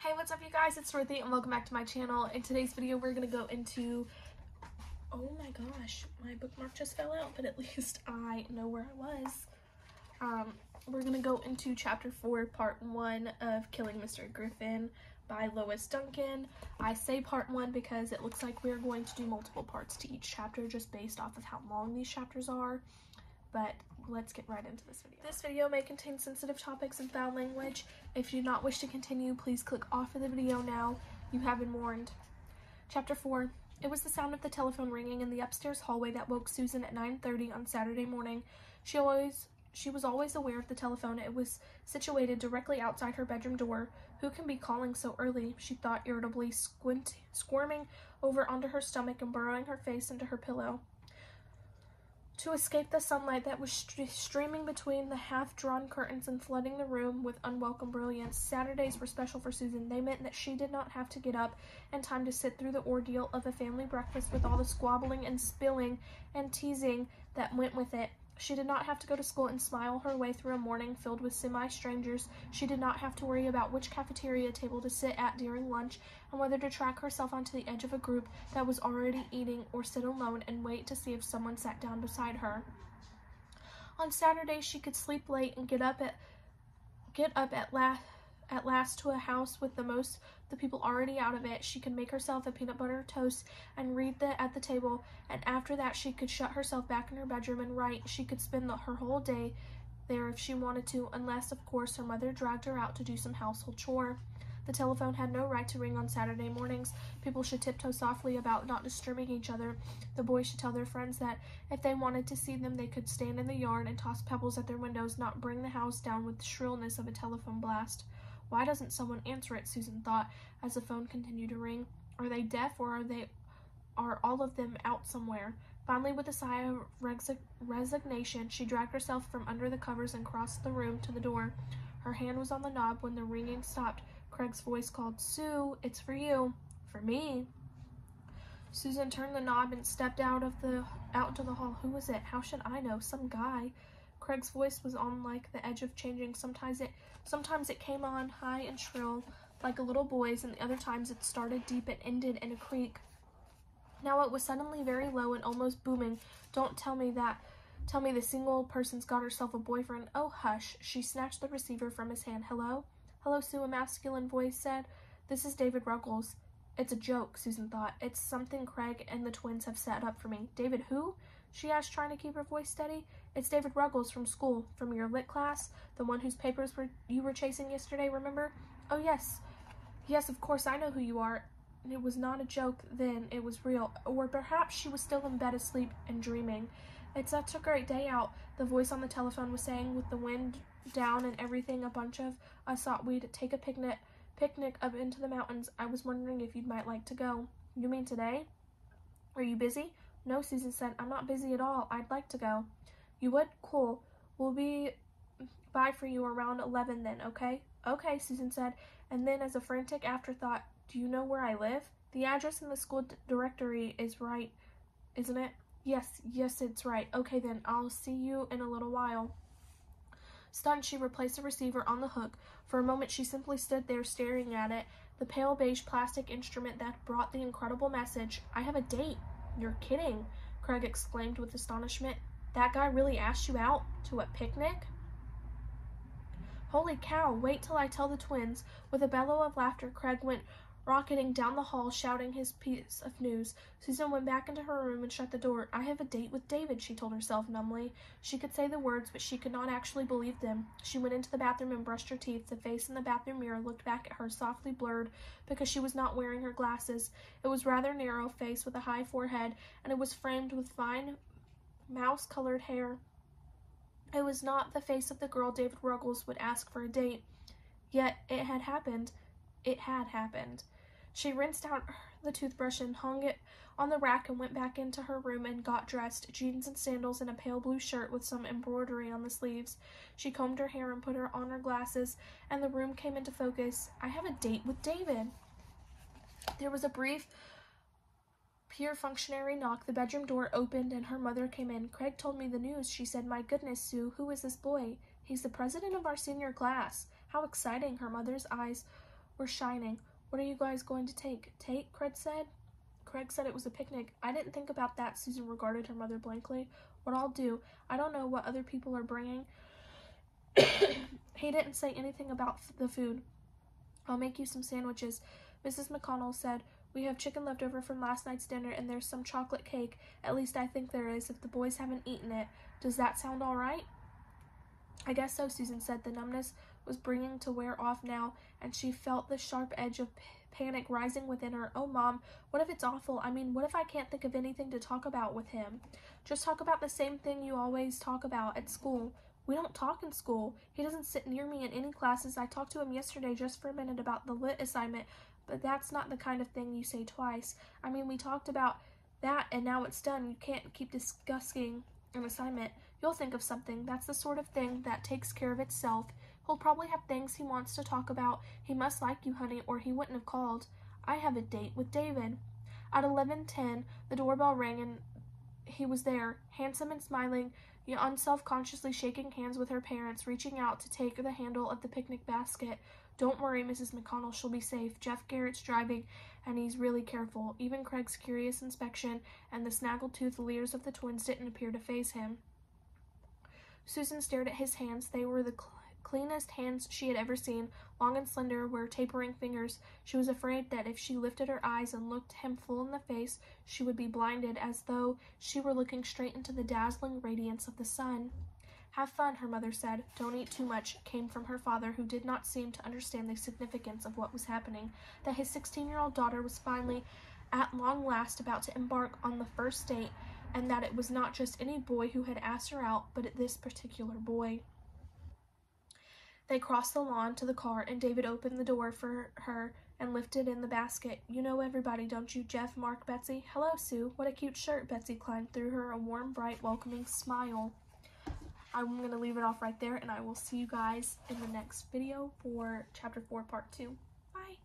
Hey, what's up you guys? It's Dorothy and welcome back to my channel. In today's video we're going to go into, oh my gosh, my bookmark just fell out, but at least I know where I was. We're going to go into chapter 4, part 1 of Killing Mr. Griffin by Lois Duncan. I say part 1 because it looks like we're going to do multiple parts to each chapter just based off of how long these chapters are. But let's get right into this video. This video may contain sensitive topics and foul language. If you do not wish to continue, please click off of the video now. You have been warned. Chapter 4. It was the sound of the telephone ringing in the upstairs hallway that woke Susan at 9:30 on Saturday morning. She was always aware of the telephone. It was situated directly outside her bedroom door. Who can be calling so early? She thought irritably, squirming over onto her stomach and burrowing her face into her pillow. To escape the sunlight that was streaming between the half-drawn curtains and flooding the room with unwelcome brilliance. Saturdays were special for Susan. They meant that she did not have to get up in time to sit through the ordeal of a family breakfast with all the squabbling and spilling and teasing that went with it. She did not have to go to school and smile her way through a morning filled with semi-strangers. She did not have to worry about which cafeteria table to sit at during lunch and whether to track herself onto the edge of a group that was already eating or sit alone and wait to see if someone sat down beside her. On Saturdays, she could sleep late and get up at last to a house with the people already out of it. She could make herself a peanut butter toast and read at the table, and after that she could shut herself back in her bedroom and write. She could spend her whole day there if she wanted to, unless, of course, her mother dragged her out to do some household chore. The telephone had no right to ring on Saturday mornings. People should tiptoe softly about not disturbing each other. The boys should tell their friends that if they wanted to see them, they could stand in the yard and toss pebbles at their windows, not bring the house down with the shrillness of a telephone blast. Why doesn't someone answer it? Susan thought as the phone continued to ring. Are they deaf, or are all of them out somewhere? Finally, with a sigh of resignation, she dragged herself from under the covers and crossed the room to the door. Her hand was on the knob when the ringing stopped. Craig's voice called, "Sue, it's for you." "For me?" Susan turned the knob and stepped out into the hall. Who was it? How should I know? Some guy. Craig's voice was on like the edge of changing. Sometimes it came on high and shrill like a little boy's, and the other times it started deep and ended in a creak. Now it was suddenly very low and almost booming. Don't tell me the single person's got herself a boyfriend. Oh, hush. She snatched the receiver from his hand. Hello? Hello, Sue, a masculine voice said. This is David Ruggles. It's a joke, Susan thought. It's something Craig and the twins have set up for me. David who? She asked, trying to keep her voice steady. It's David Ruggles from school, from your lit class, the one whose papers you were chasing yesterday, remember? Oh, yes. Yes, of course, I know who you are. It was not a joke then, it was real. Or perhaps she was still in bed asleep and dreaming. It's such a great day out, the voice on the telephone was saying, with the wind down and everything. A bunch of us thought we'd take a picnic up into the mountains. I was wondering if you might like to go. You mean today? Are you busy? No, Susan said. I'm not busy at all. I'd like to go. You would? Cool. We'll be by for you around 11 then, okay? Okay, Susan said, and then as a frantic afterthought, do you know where I live? The address in the school directory is right, isn't it? Yes, it's right. Okay then, I'll see you in a little while. Stunned, she replaced the receiver on the hook. For a moment, she simply stood there staring at it, the pale beige plastic instrument that brought the incredible message. I have a date. You're kidding, Craig exclaimed with astonishment. That guy really asked you out to a picnic? Holy cow, wait till I tell the twins. With a bellow of laughter, Craig went rocketing down the hall, shouting his piece of news. Susan went back into her room and shut the door. I have a date with David, she told herself numbly. She could say the words, but she could not actually believe them. She went into the bathroom and brushed her teeth. The face in the bathroom mirror looked back at her, softly blurred because she was not wearing her glasses. It was rather narrow face with a high forehead, and it was framed with fine mouse-colored hair. It was not the face of the girl David Ruggles would ask for a date. Yet it had happened. It had happened. She rinsed out the toothbrush and hung it on the rack and went back into her room and got dressed, jeans and sandals and a pale blue shirt with some embroidery on the sleeves. She combed her hair and put on her glasses, and the room came into focus. I have a date with David. There was a brief, pure functionary knock. The bedroom door opened and her mother came in. Craig told me the news, she said. My goodness, Sue, who is this boy? He's the president of our senior class. How exciting. Her mother's eyes We're shining. What are you guys going to take? Take? Craig said. Craig said it was a picnic. I didn't think about that. Susan regarded her mother blankly. What I'll do. I don't know what other people are bringing. He didn't say anything about the food. I'll make you some sandwiches. Mrs. McConnell said, we have chicken left over from last night's dinner and there's some chocolate cake. At least I think there is, if the boys haven't eaten it. Does that sound all right? I guess so, Susan said. The numbness was beginning to wear off now, and she felt the sharp edge of panic rising within her. Oh, Mom, what if it's awful? I mean, what if I can't think of anything to talk about with him? Just talk about the same thing you always talk about at school. We don't talk in school. He doesn't sit near me in any classes. I talked to him yesterday just for a minute about the lit assignment, but that's not the kind of thing you say twice. I mean, we talked about that, and now it's done. You can't keep discussing an assignment. You'll think of something. That's the sort of thing that takes care of itself. He'll probably have things he wants to talk about. He must like you, honey, or he wouldn't have called. I have a date with David. At 11:10, the doorbell rang, and he was there, handsome and smiling, yet unself-consciously shaking hands with her parents, reaching out to take the handle of the picnic basket. Don't worry, Mrs. McConnell, she'll be safe. Jeff Garrett's driving, and he's really careful. Even Craig's curious inspection and the snaggle-toothed leers of the twins didn't appear to faze him. Susan stared at his hands. They were the cleanest hands she had ever seen, long and slender, with tapering fingers. She was afraid that if she lifted her eyes and looked him full in the face, she would be blinded, as though she were looking straight into the dazzling radiance of the sun. Have fun, her mother said. Don't eat too much, came from her father, who did not seem to understand the significance of what was happening, that his 16-year-old daughter was finally, at long last, about to embark on the first date, and that it was not just any boy who had asked her out, but this particular boy. They crossed the lawn to the car, and David opened the door for her and lifted in the basket. You know everybody, don't you? Jeff, Mark, Betsy. Hello, Sue. What a cute shirt. Betsy climbed through her a warm, bright, welcoming smile. I'm going to leave it off right there, and I will see you guys in the next video for Chapter 4, Part 2. Bye.